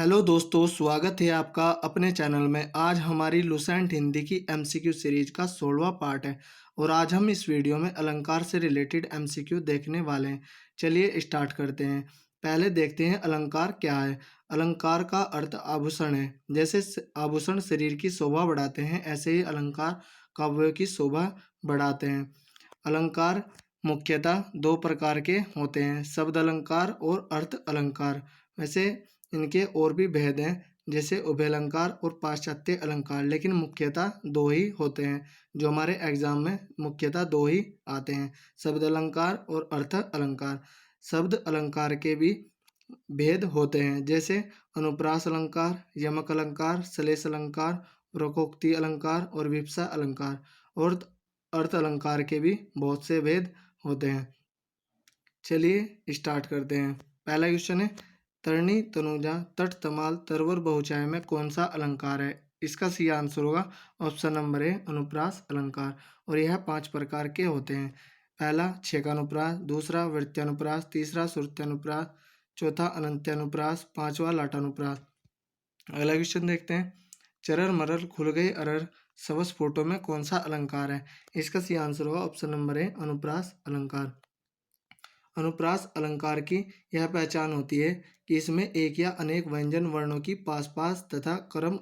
Hello दोस्तों, स्वागत है आपका अपने चैनल में। आज हमारी लुसेंट हिंदी की एमसीक्यू सीरीज का 16वां पार्ट है और आज हम इस वीडियो में अलंकार से रिलेटेड एमसीक्यू देखने वाले हैं। चलिए स्टार्ट करते हैं। पहले देखते हैं अलंकार क्या है। अलंकार का अर्थ आभूषण है। जैसे आभूषण शरीर की शोभा बढ़ाते हैं, ऐसे ही अलंकार काव्यों की शोभा बढ़ाते हैं। अलंकार मुख्यतः दो प्रकार के होते हैं, शब्द अलंकार और अर्थ अलंकार। वैसे इनके और भी भेद हैं, जैसे उभयलंकार और पाश्चात्य अलंकार, लेकिन मुख्यतः दो ही होते हैं। जो हमारे एग्जाम में मुख्यतः दो ही आते हैं, शब्द अलंकार और अर्थ अलंकार। शब्द अलंकार के भी भेद होते हैं, जैसे अनुप्रास अलंकार, यमक अलंकार, श्लेष अलंकार, रोकोक्ति अलंकार और विवक्षा अलंकार। और अर्थ अलंकार के भी बहुत से भेद होते हैं। चलिए स्टार्ट करते हैं। पहला क्वेश्चन है, तरणी तनुजा तट तमाल तरवर बहुचाय में कौन सा अलंकार है? इसका सही आंसर होगा ऑप्शन नंबर ए, अनुप्रास अलंकार। और यह 5 प्रकार के होते हैं। पहला छेकानुप्रास, दूसरा वृत्यानुप्रास, तीसरा श्रुत्यानुप्रास, चौथा अनंत्यानुप्रास, पांचवा लाटानुप्रास। अगला क्वेश्चन देखते हैं, चरर मरर खुल गई अरर सबस फोटो में कौन सा अलंकार है? इसका सही आंसर होगा ऑप्शन नंबर ए, अनुप्रास अलंकार। अनुप्रास अलंकार की यह पहचान होती है कि इसमें एक या अनेक व्यंजन वर्णों की पास पास तथा क्रम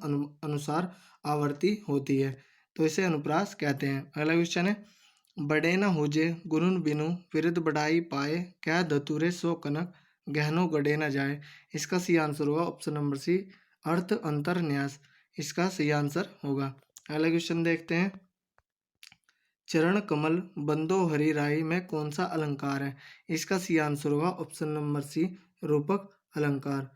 अनुसार आवर्ती होती है, तो इसे अनुप्रास कहते हैं। अगला क्वेश्चन है, बड़े न होजे गुरुन बिनु विरुद्ध बढ़ाई पाए क्या धतुरे सो कनक गहनो गड़े न जाए। इसका सही आंसर होगा ऑप्शन नंबर सी, अर्थ अंतर न्यास। इसका सही आंसर होगा। अगला क्वेश्चन देखते हैं, चरण कमल बंदो हरि राई में कौन सा अलंकार है? इसका सही आंसर होगा ऑप्शन नंबर सी, रूपक अलंकार।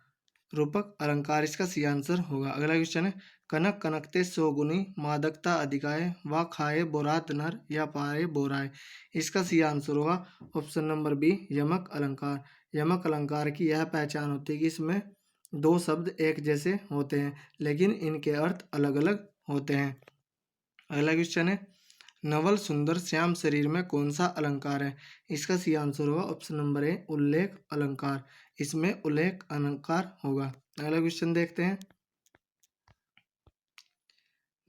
रूपक अलंकार इसका सही आंसर होगा। अगला क्वेश्चन है, कनक कनकते सोगुनी मादकता अधिकाय व खाए बोरात नर या पाए बोराय। इसका सही आंसर होगा ऑप्शन नंबर बी, यमक अलंकार। यमक अलंकार की यह पहचान होती है कि इसमें दो शब्द एक जैसे होते हैं, लेकिन इनके अर्थ अलग अलग होते हैं। अगला क्वेश्चन है, नवल सुंदर श्याम शरीर में कौन सा अलंकार है? इसका सही आंसर होगा ऑप्शन नंबर ए, उल्लेख अलंकार। इसमें उल्लेख अलंकार होगा। अगला क्वेश्चन देखते हैं,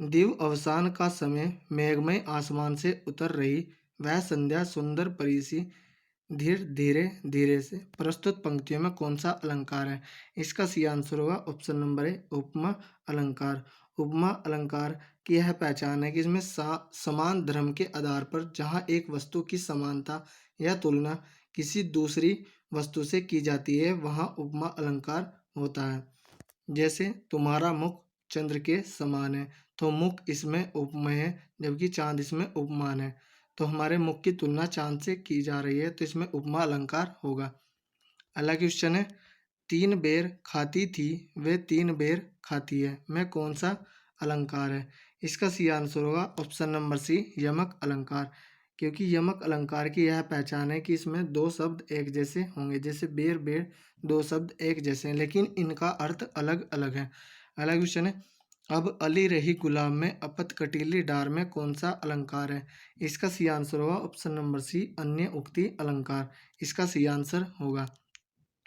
दिव अवसान का समय मेघमय आसमान से उतर रही वह संध्या सुंदर परिसी धीरे धीरे धीरे से प्रस्तुत पंक्तियों में कौन सा अलंकार है? इसका सही आंसर होगा ऑप्शन नंबर ए, उपमा अलंकार। उपमा अलंकार की यह पहचान है कि इसमें समान धर्म के आधार पर जहाँ एक वस्तु की समानता या तुलना किसी दूसरी वस्तु से की जाती है, वहाँ उपमा अलंकार होता है। जैसे तुम्हारा मुख चंद्र के समान है, तो मुख इसमें उपमेय है, जबकि चांद इसमें उपमान है। तो हमारे मुख की तुलना चांद से की जा रही है, तो इसमें उपमा अलंकार होगा। अगला क्वेश्चन है, तीन बेर खाती थी वे तीन बेर खाती है में कौन सा अलंकार है? इसका सही आंसर होगा ऑप्शन नंबर सी, यमक अलंकार। क्योंकि यमक अलंकार की यह पहचान है कि इसमें दो शब्द एक जैसे होंगे, जैसे बेर बेर दो शब्द एक जैसे हैं, लेकिन इनका अर्थ अलग अलग है। अगला क्वेश्चन है, अब अली रही गुलाम में अपत कटीली डार में कौन सा अलंकार है? इसका सही आंसर होगा ऑप्शन नंबर सी, अन्य उक्ति अलंकार। इसका सही आंसर होगा।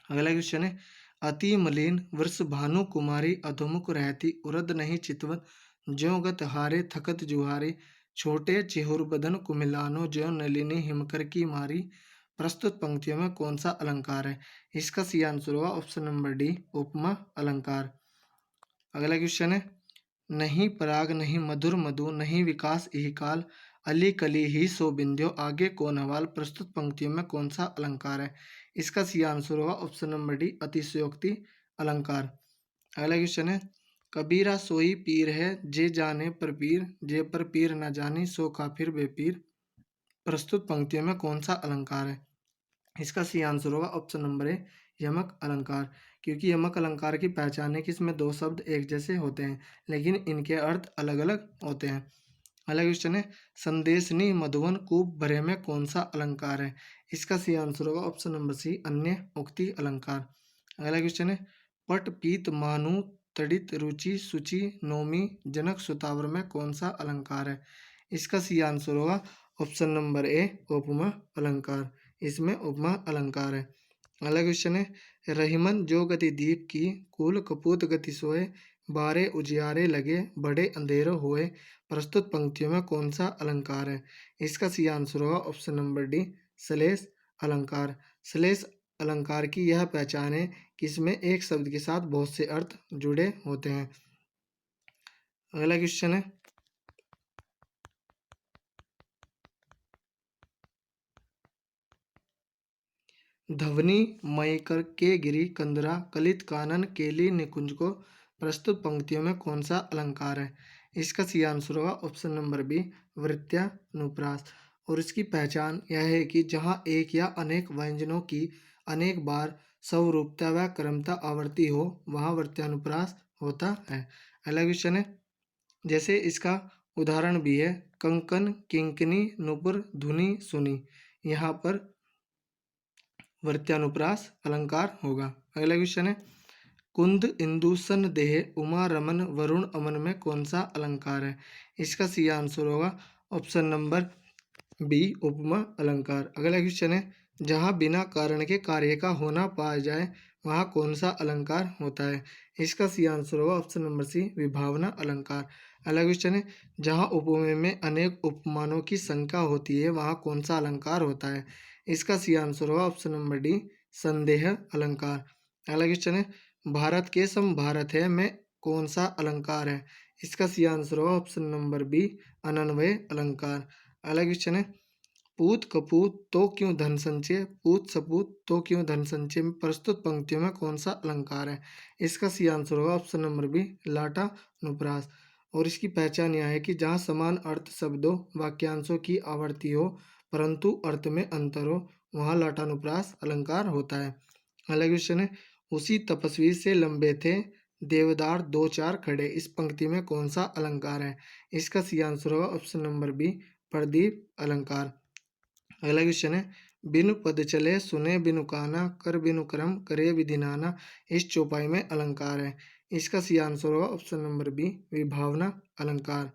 अगला क्वेश्चन है, अति मलिन वर्ष भानु कुमारी अधोमुख रहती उरद नहीं चितवन ज्यों गत हारे थकत जुहारे छोटे चिहुर बदन कुमिलानो ज्यों नलिनी हिमकर की मारी। प्रस्तुत पंक्तियों में कौन सा अलंकार है? इसका सही आंसर होगा ऑप्शन नंबर डी, उपमा अलंकार। अगला क्वेश्चन है, नहीं पराग नहीं मधुर मधु नहीं विकास यही काल अली कली ही सो बिंध्यो आगे कौन हवाल। प्रस्तुत पंक्तियों में कौन सा अलंकार है? इसका सही आंसर होगा ऑप्शन नंबर डी, अतिशयोक्ति अलंकार। अगला क्वेश्चन है, कबीरा सोई पीर है जे जाने पर पीर जे पर पीर न जानी सो काफिर बेपीर। प्रस्तुत पंक्तियों में कौन सा अलंकार है? इसका सही आंसर होगा ऑप्शन नंबर ए, यमक अलंकार। क्योंकि यमक अलंकार की पहचान है कि इसमें दो शब्द एक जैसे होते हैं, लेकिन इनके अर्थ अलग अलग होते हैं। अगला क्वेश्चन है, संदेशनी मधुवन कूप भरे में कौन सा अलंकार है? इसका सही आंसर होगा ऑप्शन नंबर सी, अन्य उक्ति अलंकार। अगला क्वेश्चन है, पट पीत मानु तड़ित रुचि सुचि नोमी जनक सुतावर में कौन सा अलंकार है? इसका सही आंसर होगा ऑप्शन नंबर ए, उपमा अलंकार। इसमें उपमा अलंकार है। अगला क्वेश्चन है, रहीमन जो गति दीप की, कुल कपूत गति सोए, बारे उजियारे लगे, बड़े अंधेरों होए। प्रस्तुत पंक्तियों में कौन सा अलंकार है? इसका सही आंसर होगा ऑप्शन नंबर डी, श्लेष अलंकार। श्लेष अलंकार की यह पहचान है कि इसमें एक शब्द के साथ बहुत से अर्थ जुड़े होते हैं। अगला क्वेश्चन है, धवनी मय कर के गिरी कंदरा कलित कानन केली निकुंज को। प्रस्तुत पंक्तियों में कौन सा अलंकार है? इसका सही आंसर होगा ऑप्शन नंबर बी, वृत्यानुप्रास। और इसकी पहचान यह है कि जहाँ एक या अनेक व्यंजनों की अनेक बार स्वरूपता व क्रमता आवर्ती हो, वहाँ वृत्यानुप्रास होता है। अगला क्वेश्चन है, जैसे इसका उदाहरण भी है, कंकन किंकिनी नुपुर धुनी सुनी। यहाँ पर वर्त्यानुप्रास अलंकार होगा। अगला क्वेश्चन है, कुंद इंदु सन देह उमा रमन वरुण अमन में कौन सा अलंकार है? इसका सही आंसर होगा ऑप्शन नंबर बी, उपमा अलंकार। अगला क्वेश्चन है, जहाँ बिना कारण के कार्य का होना पाया जाए, वहाँ कौन सा अलंकार होता है? इसका सही आंसर होगा ऑप्शन नंबर सी, विभावना अलंकार। अगला क्वेश्चन है, जहाँ उपमेय में अनेक उपमानों की संख्या होती है, वहाँ कौन सा अलंकार होता है? इसका सही आंसर होगा ऑप्शन नंबर डी, संदेह अलंकार। अगला क्वेश्चन है, भारत के सम भारत है में कौन सा अलंकार है? इसका सही आंसर होगा ऑप्शन नंबर बी, अनन्वय अलंकार। अगला क्वेश्चन है, पूत कपूत तो क्यों धन संचय, पूत सपूत तो क्यों धन संचय में प्रस्तुत पंक्तियों में कौन सा अलंकार है? इसका सही आंसर होगा ऑप्शन नंबर बी, लाटा नुप्रास। और इसकी पहचान यह है कि जहाँ समान अर्थ शब्दों वाक्यांशों की आवर्ती हो परंतु अर्थ में अंतर हो, वहाँ लाटानुप्रास अलंकार होता है। अगला क्वेश्चन है, उसी तपस्वी से लंबे थे देवदार दो चार खड़े। इस पंक्ति में कौन सा अलंकार है? इसका सही आंसर होगा ऑप्शन नंबर बी, प्रदीप अलंकार। अगला क्वेश्चन है, बिनु पद चले सुने बिनु काना कर बिनु क्रम करे विधि नाना। इस चौपाई में अलंकार है। इसका सही आंसर होगा ऑप्शन नंबर बी, विभावना अलंकार।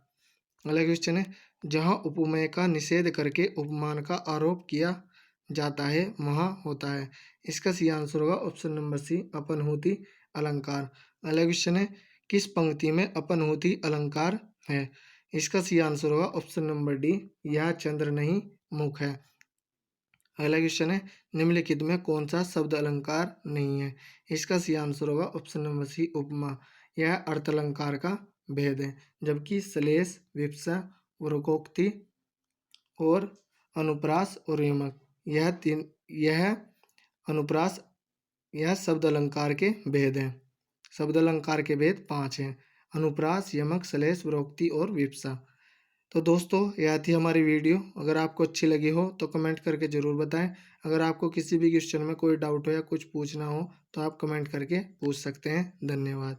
अगला क्वेश्चन है, जहाँ उपमेय का निषेध करके उपमान का आरोप किया जाता है, वहाँ होता है। इसका सही आंसर होगा ऑप्शन नंबर सी, अपनहुति अलंकार। अगला क्वेश्चन है, किस पंक्ति में अपनहुति अलंकार है? इसका सही आंसर होगा ऑप्शन नंबर डी, यह चंद्र नहीं मुख है। अगला क्वेश्चन है, निम्नलिखित में कौन सा शब्द अलंकार नहीं है? इसका सही आंसर होगा ऑप्शन नंबर सी, उपमा। यह अर्थ अलंकार का भेद है, जबकि श्लेष विवक्षा वृकोक्ति और अनुप्रास और यमक यह अनुप्रास यह शब्द अलंकार के भेद हैं। शब्द अलंकार के भेद 5 हैं, अनुप्रास, यमक, श्लेष, वृकोक्ति और विवक्षा। तो दोस्तों, यह थी हमारी वीडियो। अगर आपको अच्छी लगी हो तो कमेंट करके ज़रूर बताएं। अगर आपको किसी भी क्वेश्चन में कोई डाउट हो या कुछ पूछना हो तो आप कमेंट करके पूछ सकते हैं। धन्यवाद।